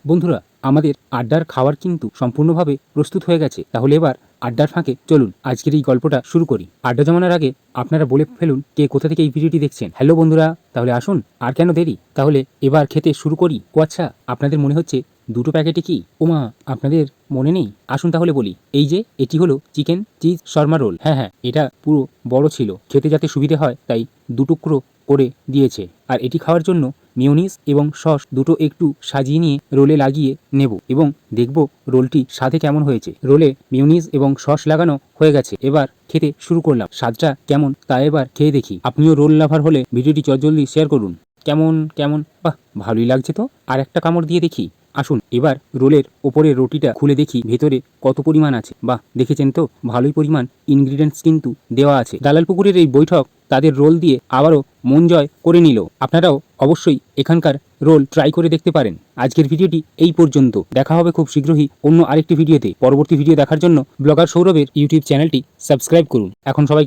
বন্ধুরা, আমাদের আড্ডার খাবার কিন্তু সম্পূর্ণভাবে প্রস্তুত হয়ে গেছে। তাহলে এবার আড্ডার ফাঁকে চলুন আজকের এই গল্পটা শুরু করি। আড্ডা জমানোর আগে আপনারা বলে ফেলুন কে কোথা থেকে এই ভিডিওটি দেখছেন। হ্যালো বন্ধুরা, তাহলে আসুন আর কেন দেরি, তাহলে এবার খেতে শুরু করি। ও আচ্ছা, আপনাদের মনে হচ্ছে দুটো প্যাকেটে কি? ওমা, আপনাদের মনে নেই? আসুন তাহলে বলি। এই যে এটি হলো চিকেন চিজ শর্মা রোল। হ্যাঁ, এটা পুরো বড় ছিল, খেতে যাতে সুবিধে হয় তাই দুটুকরো করে দিয়েছে। আর এটি খাওয়ার জন্য মিওনিজ এবং সস দুটো একটু সাজিয়ে নিয়ে রোলে লাগিয়ে নেব এবং দেখব রোলটি স্বাদে কেমন হয়েছে। রোলে মিওনিজ এবং সস লাগানো হয়ে গেছে, এবার খেতে শুরু করলাম। স্বাদটা কেমন তা এবার খেয়ে দেখি। আপনিও রোল লাভার হলে ভিডিওটি চটজলদি শেয়ার করুন। কেমন কেমন বাহ, ভালোই লাগছে তো। আর একটা কামড় দিয়ে দেখি। আসুন এবার রোলের ওপরের রুটিটা খুলে দেখি ভেতরে কত পরিমাণ আছে। বাহ, দেখেছেন তো, ভালোই পরিমাণ ইনগ্রিডিয়েন্টস কিন্তু দেওয়া আছে। দালাল পুকুরের এই বৈঠক তাদের রোল দিয়ে আবারও মন জয় করে নিল। আপনারাও অবশ্যই এখানকার রোল ট্রাই করে দেখতে পারেন। আজকের ভিডিওটি এই পর্যন্ত। দেখা হবে খুব শীঘ্রই অন্য আরেকটি ভিডিওতে। পরবর্তী ভিডিও দেখার জন্য ব্লগার সৌরভের ইউটিউব চ্যানেলটি সাবস্ক্রাইব করুন। এখন সবাই